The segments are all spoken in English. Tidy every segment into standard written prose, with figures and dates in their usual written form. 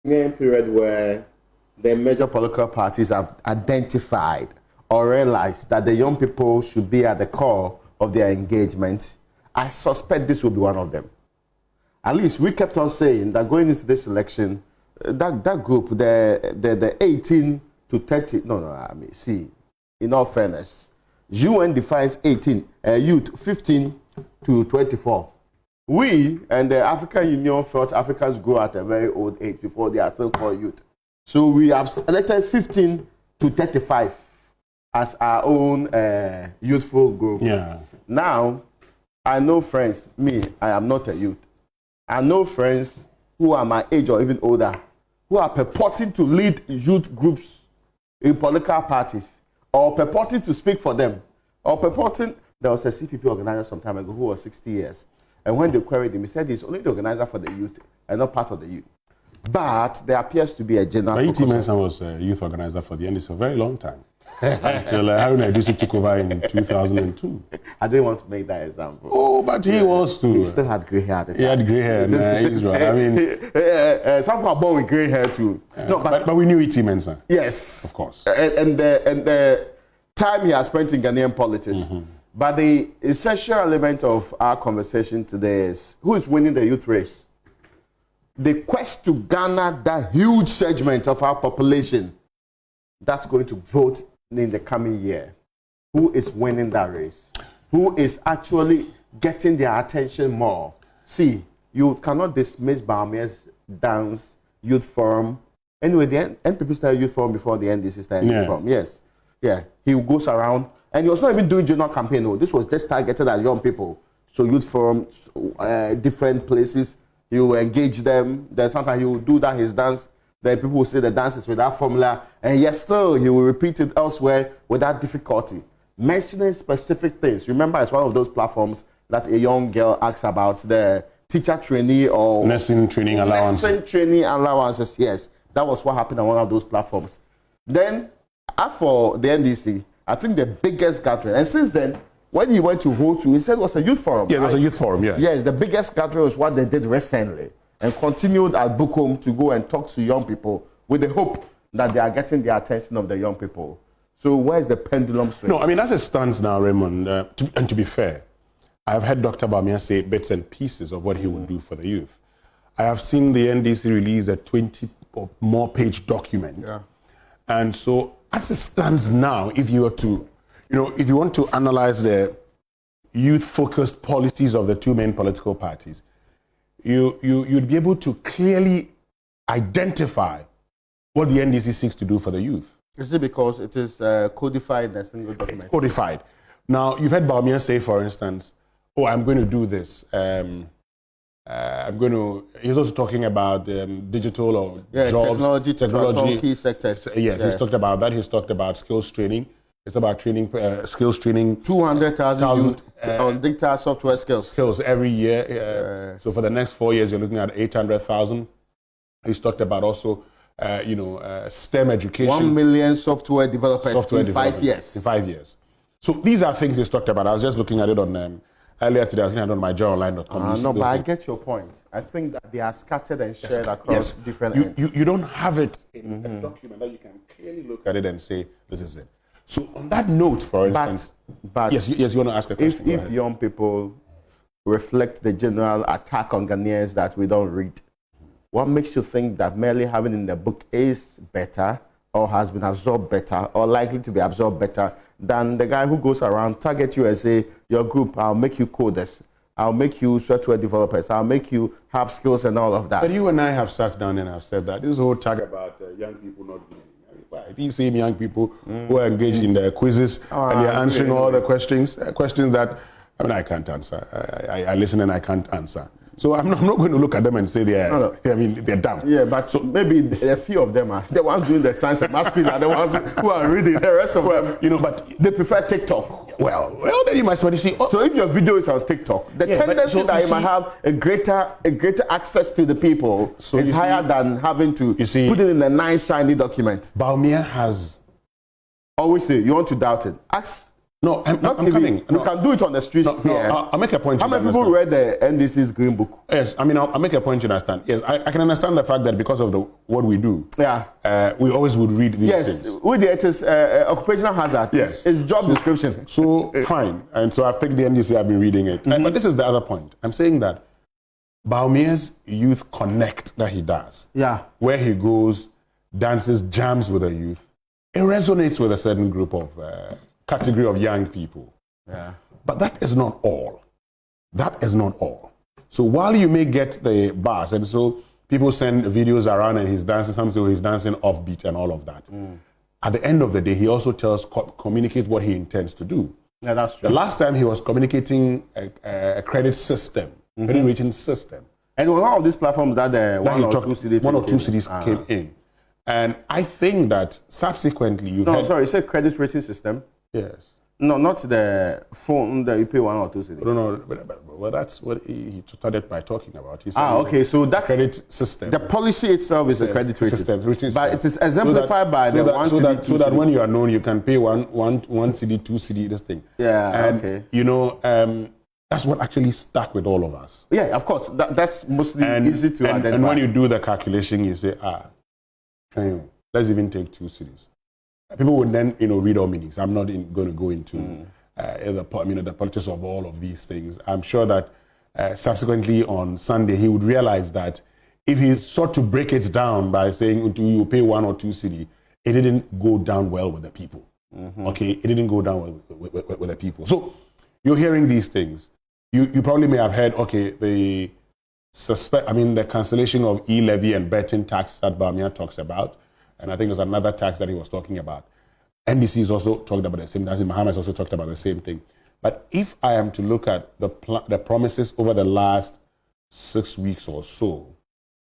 period where the major political parties have identified or realized that the young people should be at the core of their engagement. I suspect this will be one of them. At least we kept on saying that going into this election, that group, the 18 to 30, in all fairness, UN defines 18, youth 15 to 24. We and the African Union felt Africans grow at a very old age before they are still called youth. So we have selected 15 to 35 as our own youthful group. Yeah. Now, I know friends, I am not a youth. I know friends who are my age or even older, who are purporting to lead youth groups in political parties, or purporting to speak for them, or purporting. There was a CPP organizer some time ago who was 60 years. And when they queried him, he said he's only the organizer for the youth and not part of the youth. But there appears to be a general focus. E.T. Mensah was a youth organizer for the NDC for a very long time. Until Haruna Idrisu took over in 2002. I didn't want to make that example. Oh, but he was too. He still had grey hair at the time. He had grey hair. He's right. I mean, some people are born with grey hair too. No, but we knew E.T. Mensah. Yes. Of course. And the time he has spent in Ghanaian politics. Mm-hmm. But the essential element of our conversation today is who is winning the youth race? The quest to garner that huge segment of our population that's going to vote in the coming year. Who is winning that race? Who is actually getting their attention more? See, you cannot dismiss Baumia's dance youth forum. Anyway, the NPP started youth forum before the NDC started youth forum. Yes. Yeah. He goes around. And he was not even doing general campaign. No, this was just targeted at young people. So youth from different places, he will engage them. Then sometimes he will do that, his dance. Then people will say the dance is without formula. And yet still, he will repeat it elsewhere without difficulty. Mentioning specific things. Remember, it's one of those platforms that a young girl asks about the teacher trainee or... Nursing training allowances. Nursing training allowances, yes. That was what happened on one of those platforms. Then, for the NDC, I think the biggest gathering, and since then, when he went to Ho2, he said it was a youth forum. Yeah, it was a youth forum, yeah. Yes, the biggest gathering was what they did recently, and continued at Bukom to go and talk to young people with the hope that they are getting the attention of the young people. So where's the pendulum swing? No, I mean, as it stands now, Raymond, and to be fair, I've heard Dr. Bawumia say bits and pieces of what he would do for the youth. I have seen the NDC release a 20 or more page document. Yeah. And so, as it stands now, if you were to, if you want to analyze the youth-focused policies of the two main political parties, you'd be able to clearly identify what the NDC seeks to do for the youth. Is it because it is codified in a single document? It's codified. Now, you've heard Bawumia say, for instance, I'm going to do this. He's also talking about digital or jobs. Technology, key sectors. Yes, he's talked about that. He's talked about skills training. It's about training, skills training. 200,000 youth on digital software skills. Skills every year. So for the next 4 years, you're looking at 800,000. He's talked about also, STEM education. 1 million software developers in 5 years. In 5 years. So these are things he's talked about. I was just looking at it on earlier today. I was looking at it on myjournalline.com. No, but I get your point. I think that they are scattered and shared across different ends. You don't have it in a document that you can clearly look at it and say, this is it. So on that note, for instance, but yes, you want to ask a question. If young people reflect the general attack on Ghanaians that we don't read, what makes you think that merely having in the book is better or has been absorbed better or likely to be absorbed better than the guy who goes around, target you and say, your group, I'll make you coders, I'll make you software developers, I'll make you have skills and all of that. But you and I have sat down and have said that this whole tag about young people not reading. I think same young people who are engaged in the quizzes and they're answering all the questions that, I can't answer. I listen and I can't answer. So I'm not going to look at them and say they're dumb. Yeah, but so maybe a few of them are the ones doing the science and math quiz are the ones who are reading. The rest of them, but they prefer TikTok. Well, then you might see. So if your video is on TikTok, the tendency that you might have a greater access to the people is higher than having to put it in a nice shiny document. Bawumia has always say you want to doubt it. Ask No, I'm TV. coming. We can do it on the streets here. I'll make a point. How many people read the NDC's Green Book? Yes, I mean, I'll make a point you understand. Yes, I can understand the fact that because of what we do, we always would read these things. Yes, with it is occupational hazard. Yes. It's job description. So, fine. And so I've picked the NDC, I've been reading it. But this is the other point. I'm saying that Baumia's Youth Connect that he does, where he goes, dances, jams with the youth, it resonates with a certain group of category of young people. Yeah. But that is not all. That is not all. So while you may get the bars, and so people send videos around and he's dancing, some say he's dancing offbeat and all of that. At the end of the day, he also communicates what he intends to do. Yeah, that's true. The last time he was communicating a credit system, credit rating system. And one of these platforms that one or two cities came in. And I think that subsequently you you said credit rating system? Yes. No, not the phone that you pay 1 or 2 cities. No, well, that's what he started by talking about. He said okay, so that credit system. The policy itself is a credit rating system, but it is exemplified by the 1 cedi, 2 so that when you are known, you can pay one cedi, 2 cedi, this thing. Yeah, and, okay. You know, that's what actually stuck with all of us. Yeah, of course. That's mostly easy to identify. And when you do the calculation, you say, let's even take 2 cities. People would then, read all meanings. I'm not going to go into the politics of all of these things. I'm sure that subsequently on Sunday, he would realize that if he sought to break it down by saying, you pay 1 or 2 cedi, it didn't go down well with the people. Okay, it didn't go down well with the people. So you're hearing these things. You probably may have heard, the cancellation of e-levy and betting tax that Bawumia talks about. And I think there's another tax that he was talking about. NDC is also talked about the same thing. Muhammad has also talked about the same thing. But if I am to look at the promises over the last 6 weeks or so,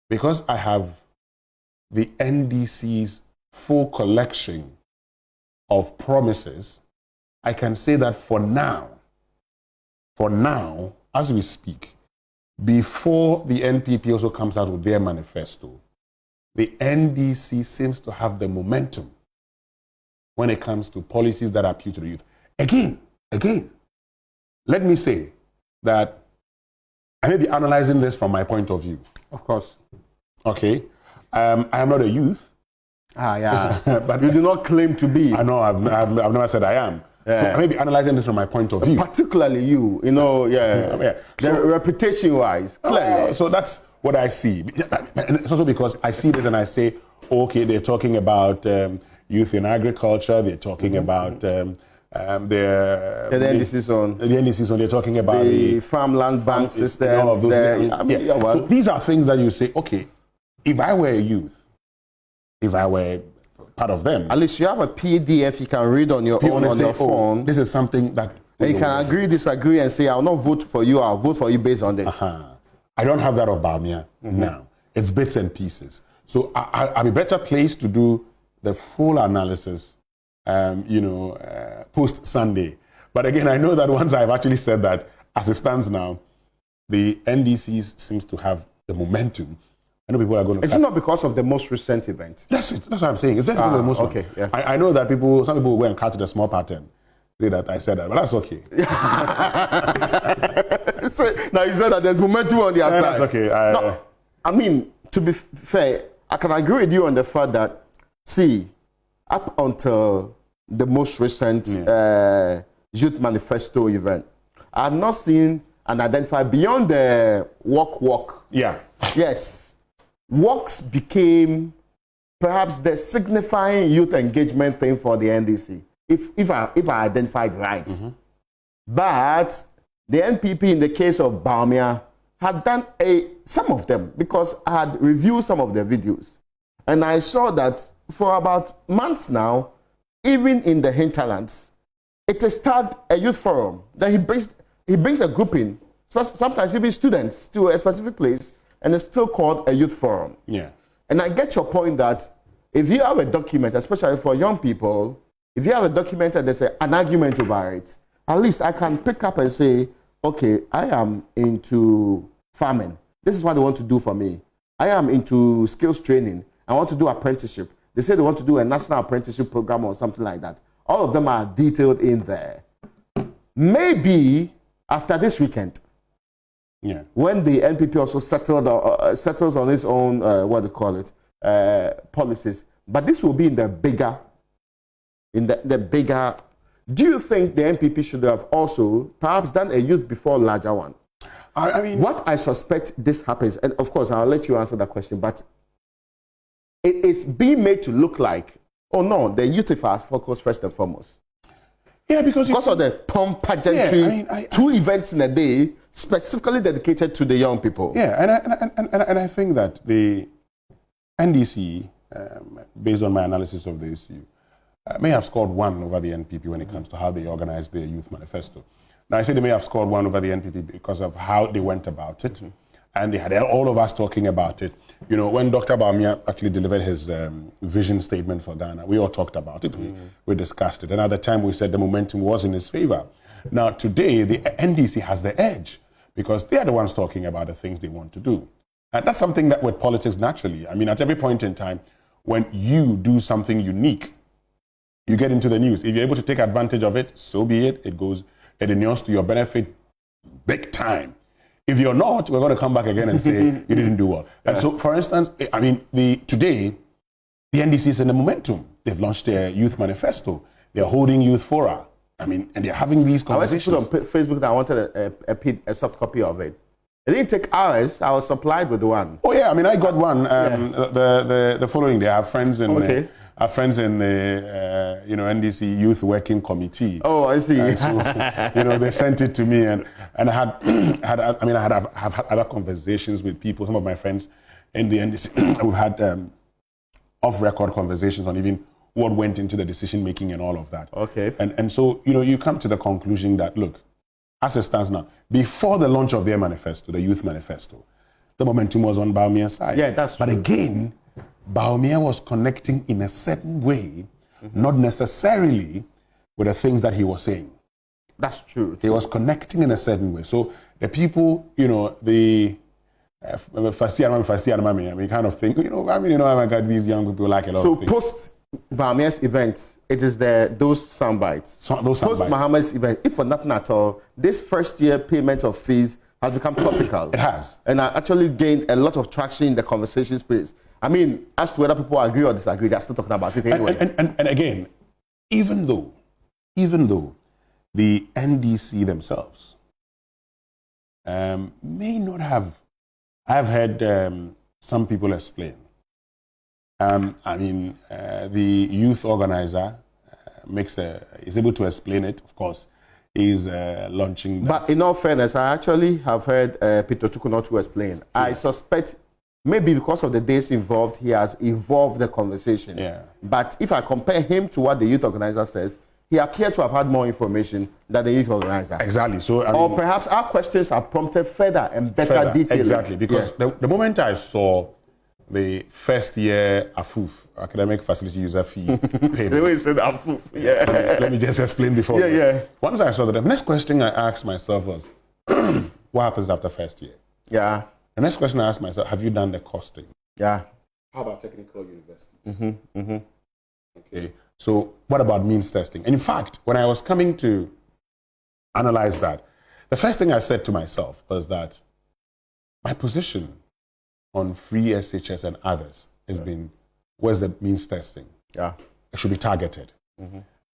because I have the NDC's full collection of promises, I can say that for now, as we speak, before the NPP also comes out with their manifesto, the NDC seems to have the momentum when it comes to policies that appeal to the youth. Again, let me say that I may be analyzing this from my point of view. Of course. Okay. I am not a youth. But you do not claim to be. I know, I've never said I am. Yeah. So I may be analyzing this from my point of view. Particularly you, reputation-wise, clearly. So that's what I see. And it's also because I see this and I say, okay, they're talking about youth in agriculture, they're talking about the NDC zone. The NDC zone, they're talking about the farmland bank system. All of those So these are things that you say, okay, if I were a youth, if I were part of them. At least you have a PDF you can read on your own on your phone. This is something that... And you can agree, disagree, and say, I'll not vote for you, I'll vote for you based on this. I don't have that of Bawumia now. It's bits and pieces. So I'm a better place to do the full analysis, post-Sunday. But again, I know that once I've actually said that, as it stands now, the NDC seems to have the momentum. I know people are going to... It's not because of the most recent event. That's it. That's what I'm saying. It's because of the most okay, yeah. I know that some people will go and catch the small pattern. Say that I said that, but that's okay. So, now you said that there's momentum on the other side. That's okay. I mean, to be fair, I can agree with you on the fact that, see, up until the most recent Youth Manifesto event, I have not seen and identified beyond the walk. Yeah. Yes. Walks became perhaps the signifying youth engagement thing for the NDC, if I identified right. But the NPP, in the case of Bawumia, had done some of them, because I had reviewed some of their videos. And I saw that for about months now, even in the hinterlands, it is tagged a youth forum. Then he brings a group in, sometimes even students, to a specific place, and it's still called a youth forum. Yeah. And I get your point that if you have a document, especially for young people, if you have a document and there's an argument over it, at least I can pick up and say, okay, I am into farming. This is what they want to do for me. I am into skills training. I want to do apprenticeship. They say they want to do a national apprenticeship program or something like that. All of them are detailed in there. maybe after this weekend, when the NPP also settles on its own, what do you call it, policies. But this will be in the bigger. Do you think the NPP should have also perhaps done a youth before larger one? I mean, what I suspect this happens, and of course I'll let you answer that question, but it's being made to look like, oh no, the youth are focused first and foremost. Yeah, because of the pomp pageantry, two events in a day specifically dedicated to the young people. Yeah, and I think that the NDC, based on my analysis of the issue, may have scored one over the NPP when it comes to how they organized their youth manifesto. Now, I say they may have scored one over the NPP because of how they went about it. And they had all of us talking about it. You know, when Dr. Bawumia actually delivered his vision statement for Ghana, we all talked about it. We discussed it. And at the time, we said the momentum was in his favor. Now, today, the NDC has the edge because they are the ones talking about the things they want to do. And that's something that with politics, naturally, I mean, at every point in time, when you do something unique, you get into the news. If you're able to take advantage of it, so be it. It inures to your benefit big time. If you're not, we're going to come back again and say you didn't do well. And so, for instance, I mean, today, the NDC is in the momentum. They've launched their youth manifesto. They're holding youth fora. I mean, and they're having these conversations. I was put on Facebook that I wanted a soft copy of it. It didn't take hours. I was supplied with one. Oh yeah, I mean, I got one the following day. I have friends in the NDC Youth Working Committee. Oh, I see. And so, they sent it to me, and I had other conversations with people. Some of my friends in the NDC, we've had off-record conversations on even what went into the decision making and all of that. Okay. And so you come to the conclusion that look, as it stands now, before the launch of their manifesto, the youth manifesto, the momentum was on Bawumia's side. Yeah, that's true. But again, Bawumia was connecting in a certain way, not necessarily with the things that he was saying. That's true. He was connecting in a certain way. So the people, the first year, I mean, kind of think, I got these young people like a lot of things. So post Bawumia's events, it is those sound bites. Post Muhammad's event, if for nothing at all, this first year payment of fees has become topical. It has. And I actually gained a lot of traction in the conversation space. I mean, as to whether people agree or disagree, they're still talking about it anyway. And again, even though the NDC themselves may not have, I've heard some people explain. The youth organizer is able to explain it, of course, is launching that. But in all fairness, I actually have heard Peter Tuku not to explain. Yeah. I suspect maybe because of the days involved, he has evolved the conversation. Yeah. But if I compare him to what the youth organizer says, he appeared to have had more information than the youth organizer. Exactly. So, or perhaps our questions are prompted further and better detail. Exactly. Because the moment I saw the first year AFUF, Academic Facility User Fee payment. The way you said AFUF, yeah. Let me just explain before. Yeah. Once I saw that, the next question I asked myself was, what happens after first year? Yeah. The next question I asked myself, have you done the costing? Yeah. How about technical universities? Okay. So what about means testing? And in fact, when I was coming to analyze that, the first thing I said to myself was that my position on free SHS and others has been, where's the means testing? Yeah. It should be targeted.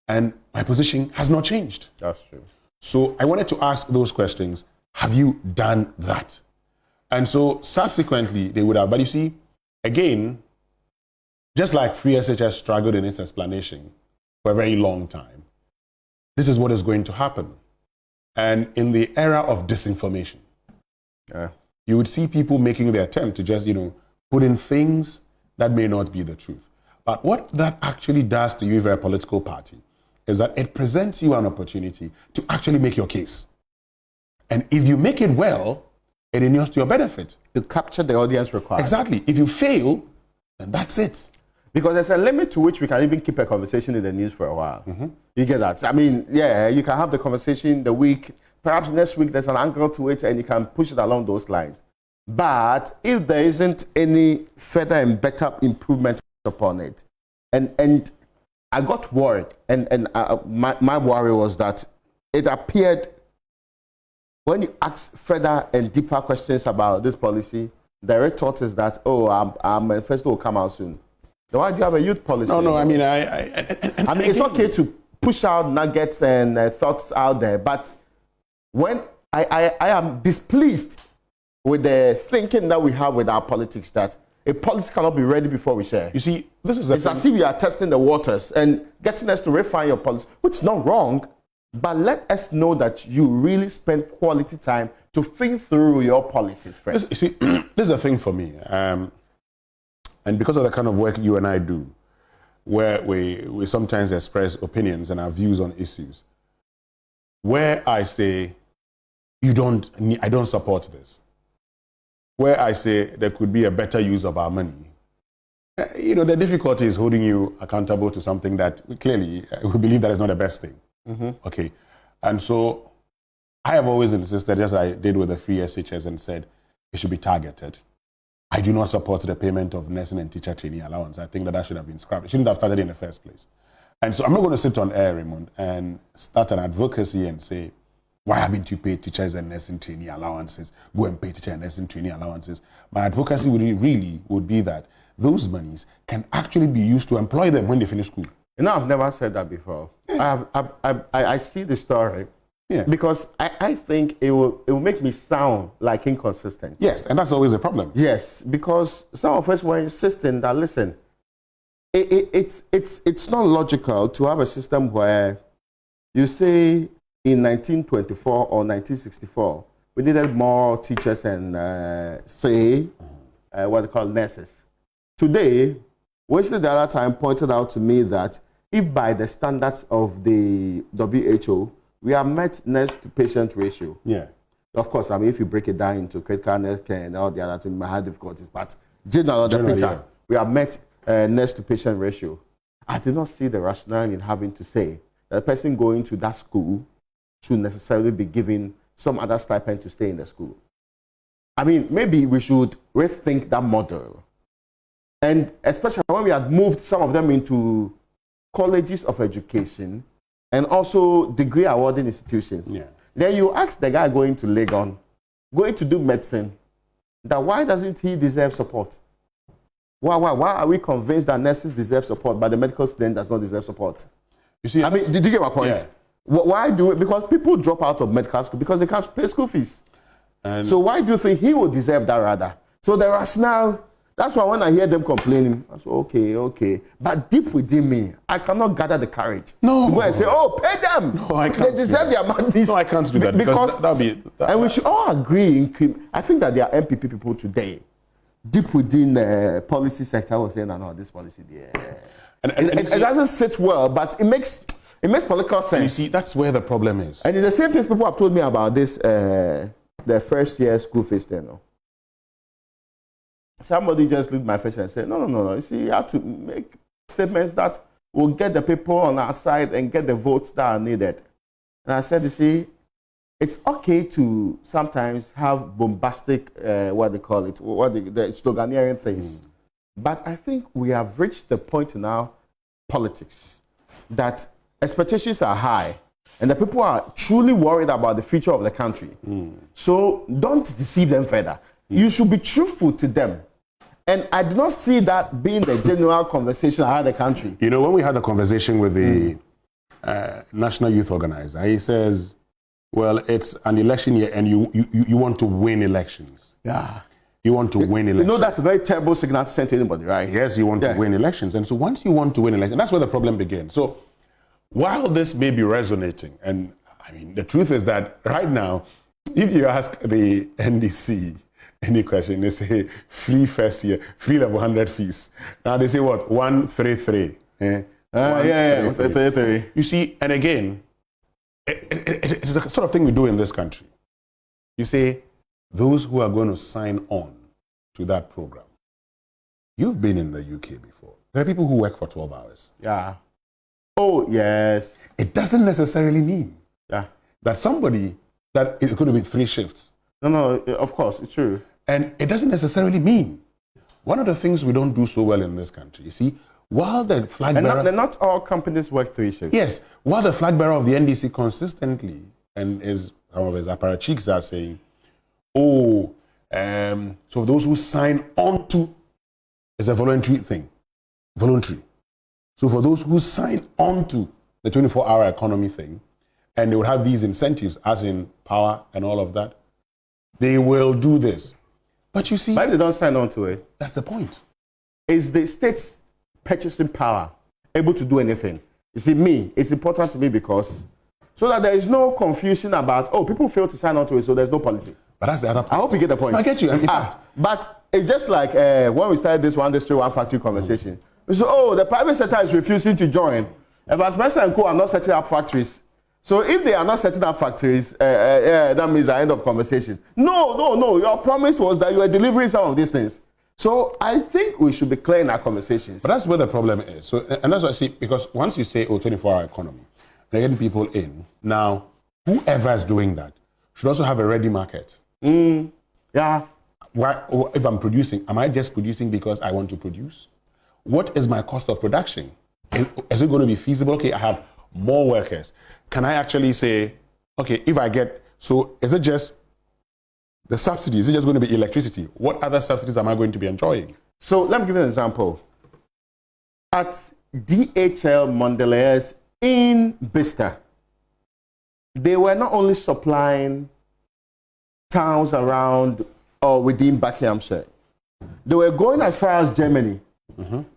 And my position has not changed. That's true. So I wanted to ask those questions. Have you done that? And so subsequently they would have, but you see, again, just like free SHS struggled in its explanation for a very long time, this is what is going to happen. And in the era of disinformation, you would see people making the attempt to just, put in things that may not be the truth. But what that actually does to you if you're a political party is that it presents you an opportunity to actually make your case. And if you make it well, it inures to your benefit. To capture the audience required. Exactly. If you fail, then that's it. Because there's a limit to which we can even keep a conversation in the news for a while. You get that? I mean, yeah, you can have the conversation the week, perhaps next week there's an angle to it and you can push it along those lines. But if there isn't any further and better improvement upon it, and I got worried, and my worry was that it appeared when you ask further and deeper questions about this policy, the direct thought is that, our manifesto will come out soon. Then why do you have a youth policy? No, I mean, I mean, it's okay to push out nuggets and thoughts out there, but when I am displeased with the thinking that we have with our politics, that a policy cannot be ready before we share. You see, this is it's as if you are testing the waters and getting us to refine your policy, which is not wrong, but let us know that you really spend quality time to think through your policies first. You see, this is a thing for me, and because of the kind of work you and I do, where we sometimes express opinions and our views on issues, where I say, I don't support this, where I say there could be a better use of our money, the difficulty is holding you accountable to something that we clearly we believe that is not the best thing. Mm-hmm. Okay. And so I have always insisted, as I did with the free SHS, and said it should be targeted. I do not support the payment of nursing and teacher trainee allowance. I think that should have been scrapped. It shouldn't have started in the first place. And so I'm not going to sit on air, Raymond, and start an advocacy and say, why haven't you paid teachers and nursing trainee allowances? Go and pay teacher and nursing trainee allowances. My advocacy would be that those monies can actually be used to employ them when they finish school. I've never said that before. I see the story. Yeah. Because I think it will make me sound like inconsistent. Yes, and that's always a problem. Yes, because some of us were insisting that, listen, it's not logical to have a system where you say in 1924 or 1964 we needed more teachers and what they call nurses. Today, Winston the other time pointed out to me that if by the standards of the WHO, we have met nurse to patient ratio. Yeah. Of course, I mean, if you break it down into critical nurse care and all the other things, we might have difficulties, but generally, yeah. we have met nurse to patient ratio. I did not see the rationale in having to say that a person going to that school should necessarily be given some other stipend to stay in the school. I mean, maybe we should rethink that model. And especially when we had moved some of them into colleges of education and also degree awarding institutions. Yeah. Then you ask the guy going to Legon, going to do medicine, that why doesn't he deserve support? Why are we convinced that nurses deserve support, but the medical student does not deserve support? You see, I mean, did you get my point? Yeah. Why do it? Because people drop out of medical school because they can't pay school fees. And so why do you think he will deserve that rather? So the rationale, that's why when I hear them complaining, I say, okay. But deep within me, I cannot gather the courage to go and say, pay them. No, I can't. They deserve their money. No, I can't do that because and we should all agree. I think that there are NPP people today, deep within the policy sector, will say, no, this policy, it doesn't sit well, but it makes political sense. You see, that's where the problem is. And the same things people have told me about this, the first year school fees thing. No? Somebody just looked at my face and said, no. You see, you have to make statements that will get the people on our side and get the votes that are needed. And I said, you see, it's okay to sometimes have bombastic, what they call it, the sloganeering things. But I think we have reached the point in our politics that expectations are high and the people are truly worried about the future of the country. So don't deceive them further. You should be truthful to them. And I do not see that being the general conversation around the country. You know, when we had a conversation with the National Youth Organizer, he says, well, it's an election year and you want to win elections. Yeah. You want to win elections. You know, that's a very terrible signal to send to anybody, right? Yes, you want to win elections. And so once you want to win elections, that's where the problem begins. So while this may be resonating, and I mean, the truth is that right now, if you ask the NDC any question, they say free first year, free level 100 fees. Now they say what? 133. 133. You see, and again, it is the sort of thing we do in this country. You say, those who are going to sign on to that program. You've been in the UK before. There are people who work for 12 hours. Yeah. Oh, yes. It doesn't necessarily mean that somebody that is going to be 3 shifts. No, of course, it's true. And it doesn't necessarily mean. One of the things we don't do so well in this country, you see, while the flag And bearer... not all companies work 3 shifts. Yes, while the flag bearer of the NDC consistently, and some of his apparatchiks are saying, so those who sign on to, it's a voluntary thing. Voluntary. So for those who sign on to the 24-hour economy thing, and they will have these incentives, as in power and all of that, they will do this. But you see... But if they don't sign on to it, that's the point. Is the state's purchasing power able to do anything? You see, it's important to me because so that there is no confusion about, people fail to sign on to it, so there's no policy. But that's the other point. I hope you get the point. I get you. But it's just like when we started this one district, one factory conversation. We said, the private sector is refusing to join. Evans Spencer and Co are not setting up factories. So if they are not setting up factories, that means the end of conversation. No. Your promise was that you were delivering some of these things. So I think we should be clear in our conversations. But that's where the problem is. So, and that's what I see, because once you say, 24-hour economy, they're getting people in. Now, whoever is doing that should also have a ready market. Yeah. Why, if I'm producing, am I just producing because I want to produce? What is my cost of production? Is it going to be feasible? Okay, I have more workers. Can I actually say, okay, if I get, so is it just the subsidy? Is it just going to be electricity? What other subsidies am I going to be enjoying? So let me give you an example. At DHL Mondelez in Bicester, they were not only supplying towns around or within Buckinghamshire, they were going as far as Germany.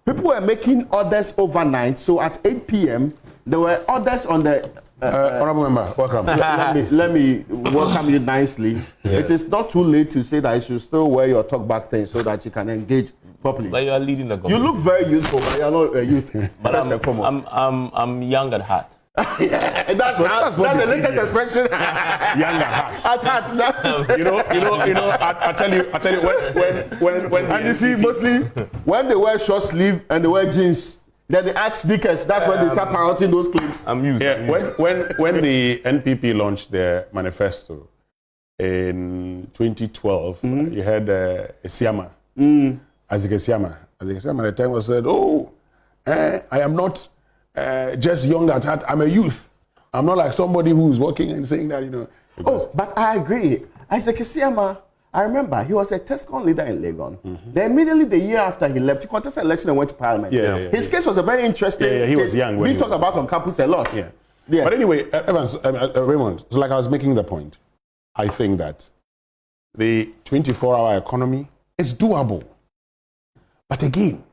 People were making orders overnight, so at 8 p.m., there were orders on the... Honorable member, welcome. let me welcome you nicely. Yeah. It is not too late to say that you should still wear your talk-back thing so that you can engage properly. But you are leading the government. You look very youthful, but you are not a youth. First and foremost. I'm young at heart. That's the latest expression. Young at heart. At heart. I tell you, when and you see, mostly when they wear short sleeve and they wear jeans, then they add sneakers. That's when they start promoting those clips. I'm used. Yeah, when the NPP launched their manifesto in 2012, you had Siama, Azike Siama. Azike Siama at the time was said, I am not just young at heart. I'm a youth. I'm not like somebody who's working and saying that, But I agree. Azike Siama, I remember he was a TESCON leader in Legon. Then immediately the year after he left, he contested an election and went to Parliament. His case was a very interesting case. He was young. We talked about on campus a lot. Yeah. But anyway, Evans, Raymond, so like I was making the point, I think that the 24-hour economy is doable. But again,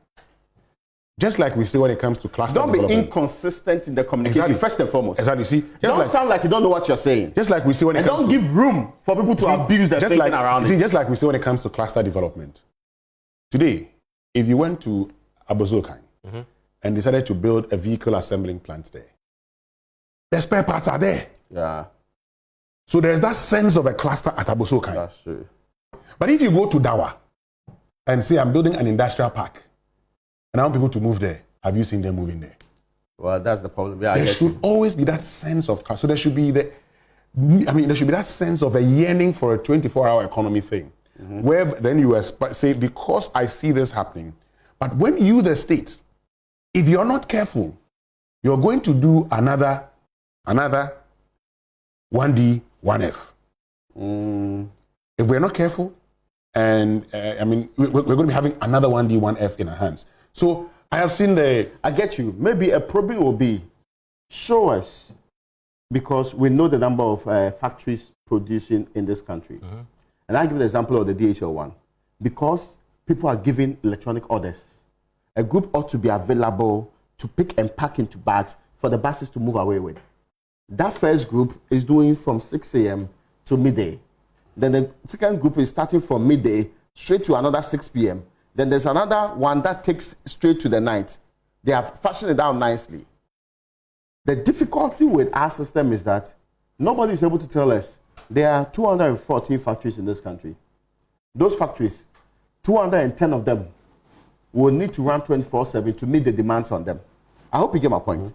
just like we say when it comes to cluster development. Don't be inconsistent in the communication, first and foremost. Exactly. See, don't sound like you don't know what you're saying. Just like we see when it comes to... don't give room for people to abuse their thinking around it. See, just like we see when it comes to cluster development. Today, if you went to Abozokai and decided to build a vehicle assembling plant there, the spare parts are there. Yeah. So there's that sense of a cluster at Abozokai. That's true. But if you go to Dawa and say, I'm building an industrial park, and I want people to move there. Have you seen them moving there? Well, that's the problem. Yeah, there should always be that sense of... So there should be there should be that sense of a yearning for a 24-hour economy thing. Where then you say, because I see this happening, but when you, the state, if you're not careful, you're going to do another 1D, 1F. If we're not careful, and we're going to be having another 1D, 1F in our hands. So I have seen I get you. Maybe a problem will be, show us, because we know the number of factories producing in this country. And I'll give the example of the DHL one. Because people are giving electronic orders, a group ought to be available to pick and pack into bags for the buses to move away with. That first group is doing from 6 a.m. to midday. Then the second group is starting from midday straight to another 6 p.m. Then there's another one that takes straight to the night. They have fashioned it out nicely. The difficulty with our system is that nobody is able to tell us there are 214 factories in this country. Those factories, 210 of them will need to run 24/7 to meet the demands on them. I hope you get my point.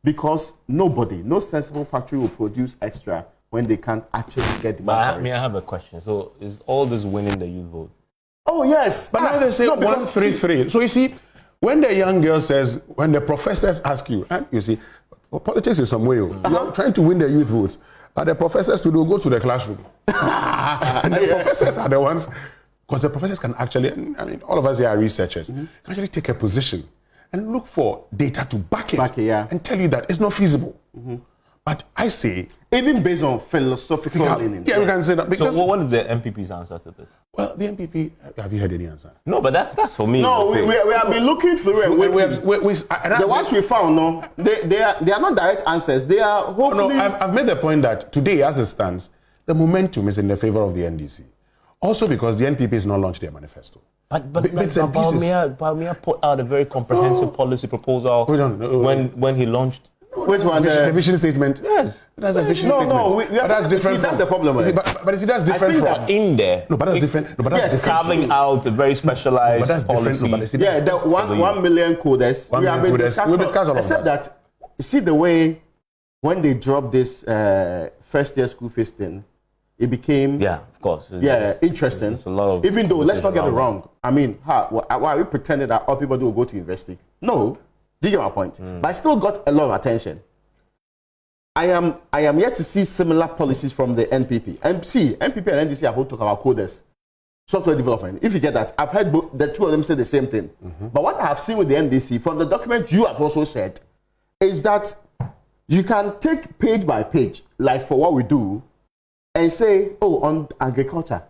Because no sensible factory will produce extra when they can't actually get demand for it. I have a question. So is all this winning the youth vote? Oh, yes. But now they say 133. So you see, when the young girl says, when the professors ask you, and you see, well, politics is some way. You are trying to win the youth votes, but the professors to go to the classroom. And the professors are the ones, because the professors can actually, I mean, all of us here are researchers, can actually take a position and look for data to back it, and tell you that it's not feasible. But I say, even based on philosophical leanings. Yeah, we can say that. Because, so what is the NPP's answer to this? well, the NPP, have you heard any answer? No, but that's for me. No, we have been looking through it. The ones we found, no, they are not direct answers. They are hopefully. No, I've made the point that today, as it stands, the momentum is in the favor of the NDC. Also because the NPP has not launched their manifesto. But Bawumia put out a very comprehensive policy proposal when he launched. Which one? The vision statement. Yes. That's a vision statement. No, that's different. See, that's the problem. But see, that's different I think from. that in there. No, but that's different. No, but that's different. Carving out a very specialized but that's policy. No, but see, that's, the 1 million coders. We have been discussing. We'll discuss all of except that. You see the way when they dropped this first year school fees thing, it became of course. Interesting. It's a lot of even though, let's not get it wrong. I mean, why are we pretending that all people do go to university? No, do you get my point? But I still got a lot of attention. I am yet to see similar policies from the NPP. NPP and NDC have both talked about coders, software development. If you get that, I've heard the two of them say the same thing. But what I have seen with the NDC, from the document you have also said, is that you can take page by page, like for what we do, and say, oh, on agriculture,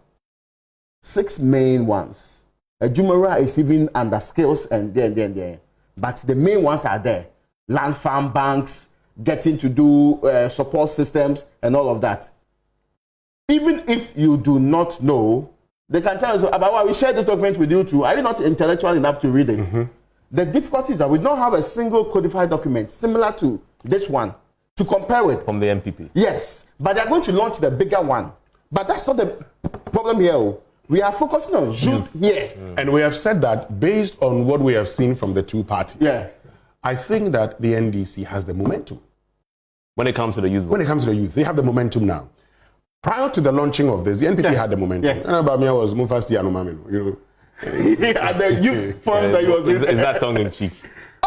6 main ones. Jumara is even under skills and there. But the main ones are there. Land farm banks, getting to do support systems and all of that. Even if you do not know, they can tell us about why we share this document with you too. Are you not intellectual enough to read it? The difficulty is that we don't have a single codified document similar to this one to compare with. From the NPP. Yes, but they're going to launch the bigger one. But that's not the problem here. We are focusing on youth here. And we have said that based on what we have seen from the two parties. Yeah. I think that the NDC has the momentum. When it comes to the youth. When it comes to the youth, they have the momentum now. Prior to the launching of this, the NPP had the momentum. And Bawumia was Mufasti Anomamino, you know. And the youth forms that he was doing. Is that tongue in cheek?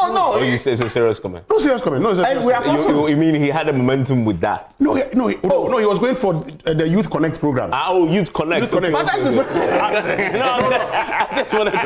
Oh no! Or you say it's a serious comment? No serious comment. No, it's a serious comment. You mean he had a momentum with that? No, he was going for the Youth Connect program. Youth Connect. Youth Connect. But that is I just wanted to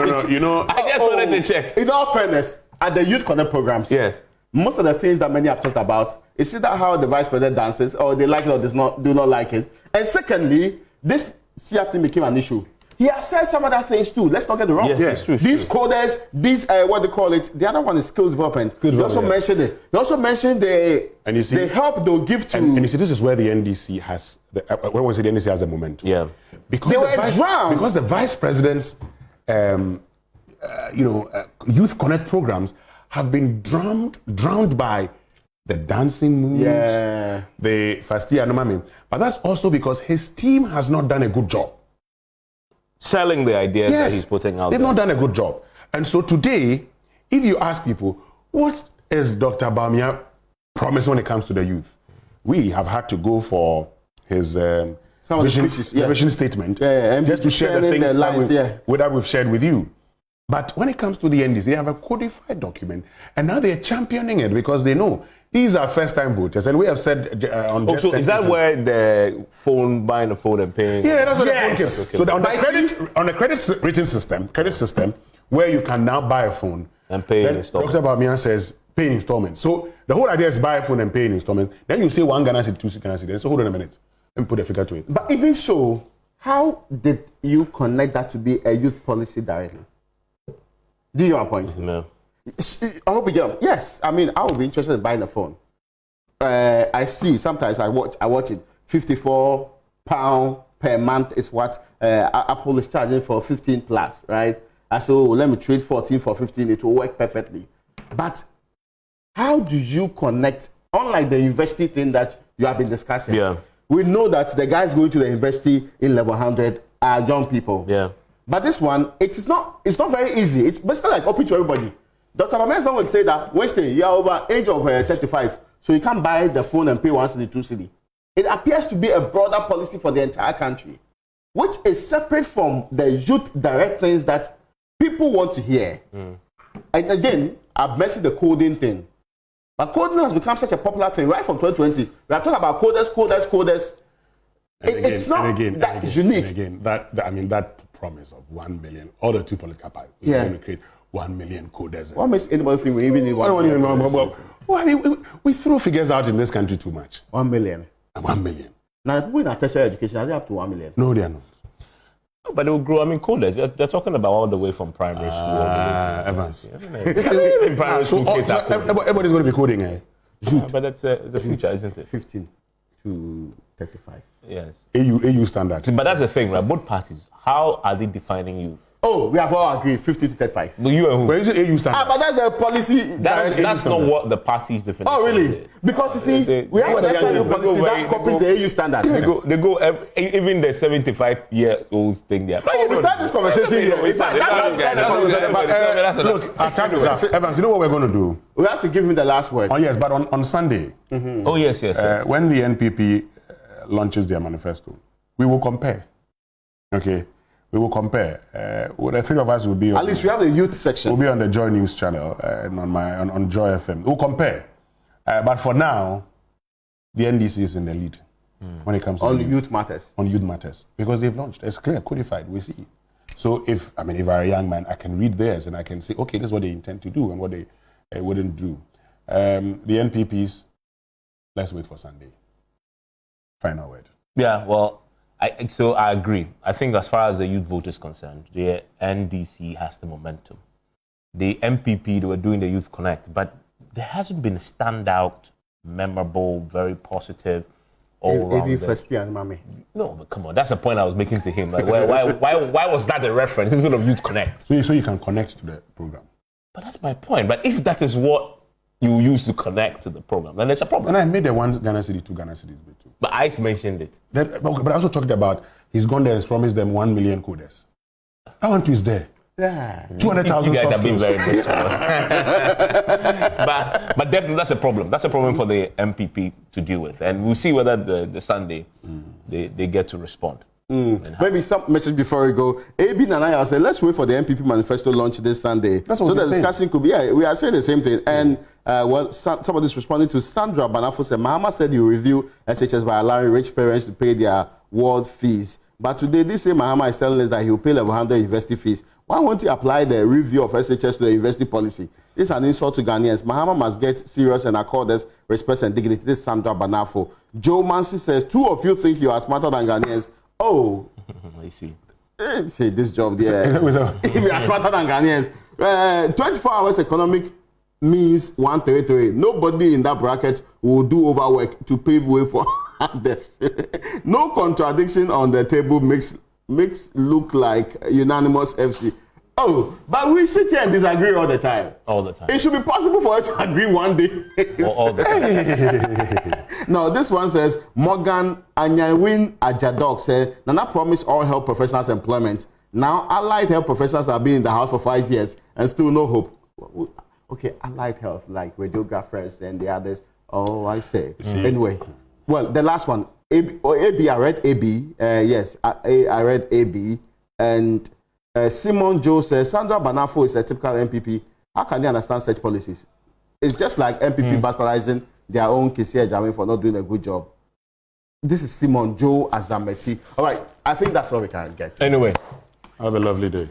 I just wanted to check. In all fairness, at the Youth Connect programs, yes, most of the things that many have talked about is either how the vice president dances, or they like it or do not like it. And secondly, this CR thing became an issue. He has said some other things too. Let's not get it wrong. Yes, it's true. These coders, these what they call it. The other one is skills development. They also mentioned it. They also mentioned the help they'll give to. And you see, this is where the NDC has. When we say the NDC has a momentum. Yeah. Because they were drowned. Because the vice president's, Youth Connect programs have been drowned by the dancing moves, the Fasti Anomami. But that's also because his team has not done a good job selling the ideas that he's putting out. They've not done a good job. And so today, if you ask people, what is Dr. Bawumia promise when it comes to the youth? We have had to go for his vision statement just to share the things that we've shared with you. But when it comes to the NDC, they have a codified document, and now they're championing it because they know these are first-time voters, and we have said on. So is that where the buying a phone and paying? Yeah, that's what the phone case. So on the credit system, where you can now buy a phone and pay in installments. Dr. Bawumia says pay in installments. So the whole idea is buy a phone and pay in installments. Then you say 1 Ghana cedi, 2 Ghana cedi. So hold on a minute. Let me put a figure to it. But even so, how did you connect that to be a youth policy directly? Do you have a point? No. I hope we get them. Yes, I mean, I would be interested in buying a phone. I see sometimes I watch it. £54 per month is what Apple is charging for 15 plus, right? I said, let me trade 14 for 15. It will work perfectly. But how do you connect? Unlike the university thing that you have been discussing, we know that the guys going to the university in level 100 are young people. Yeah. But this one, it's not very easy. It's basically like open to everybody. Dr. Bawumia is not going to say that, Winston, you are over age of 35, so you can't buy the phone and pay 1 cedi, 2 cedi. It appears to be a broader policy for the entire country, which is separate from the youth direct things that people want to hear. And again, I've mentioned the coding thing. But coding has become such a popular thing right from 2020. We are talking about coders. It's not that unique. And again, that promise of 1 million, all the two political parties, we're going to create 1 million coders. What makes anybody think we even need 1 million? Well, we throw figures out in this country too much. 1 million. 1 million. Now, people in tertiary education, are they up to 1 million? No, they are not. But it will grow. I mean, coders, they're talking about all the way from primary school. Evans. In primary school, kids are coding. Everybody's going to be coding, eh? But that's the future, isn't it? 15 to 35. Yes. AU standard. But that's the thing, right? Both parties, how are they defining youth? Oh, we have all agreed, 50 to 35. No, you and who? But is it AU standard? But that's the policy. That's not what the party's definition. Oh, really? Because you see, we have a national policy that copies the AU standard. They go even the 75-year-olds thing there. Oh, we start this conversation here. That's how we start the conversation. Look, Evans, you know what we're going to do? We have to give him the last word. Oh, yes, but on Sunday. Mm-hmm. Oh, yes. When the NPP launches their manifesto, we will compare. Okay? We will compare. The three of us will be at least we have the youth section. We'll be on the Joy News channel and on Joy FM. We'll compare. But for now, the NDC is in the lead when it comes to youth matters. On youth matters. Because they've launched. It's clear, codified, we see. So if I'm a young man, I can read theirs and I can say, okay, this is what they intend to do and what they wouldn't do. The NPPs, let's wait for Sunday. Final word. Yeah, well, I agree. I think as far as the youth vote is concerned, the NDC has the momentum. The NPP, they were doing the Youth Connect, but there hasn't been a standout, memorable, very positive, all-round. No, but come on, that's the point I was making to him. Like, why was that a reference instead of Youth Connect? So you can connect to the program. But that's my point. But if that is what you use to connect to the program, then there's a problem. And I made the 1 Ghana city, 2 Ghana cities bit too. But I mentioned it. But I also talked about he's gone there and promised them 1 million coders. That one too is there. Yeah. 200,000 You guys have been very much. But definitely that's a problem. That's a problem for the MPP to deal with. And we'll see whether the Sunday they get to respond. Maybe some message before we go. AB Nanaya said, let's wait for the NPP manifesto launch this Sunday. So the discussion could be, we are saying the same thing. And somebody's responding to Sandra Banafo said, Mahama said he will review SHS by allowing rich parents to pay their ward fees. But today, this same Mahama is telling us that he will pay level 100 university fees. Why won't he apply the review of SHS to the university policy? This is an insult to Ghanaians. Mahama must get serious and accord us respect and dignity. This is Sandra Banafo. Joe Mansi says, 2 of you think you are smarter than Ghanaians. Oh, I see. Say this job there. If you are smarter than Ghanaians, 24 hours economic means 1 territory. Nobody in that bracket will do overwork to pave way for others. No contradiction on the table makes look like unanimous FC. Oh, but we sit here and disagree all the time. All the time. It should be possible for us to agree one day. all the time. No, this one says, Morgan Anyawin Ajadok said, Nana promised all health professionals employment. Now, allied health professionals have been in the house for 5 years and still no hope. Okay, allied health, like radiographers and the others. Oh, I say. Anyway, well, the last one, AB, I read AB. Yes, I read AB. And Simon Joe says, Sandra Banafo is a typical MPP. How can they understand such policies? It's just like MPP bastardizing their own KCA Jamin for not doing a good job. This is Simon Joe Azameti. All right, I think that's all we can get. Anyway, have a lovely day.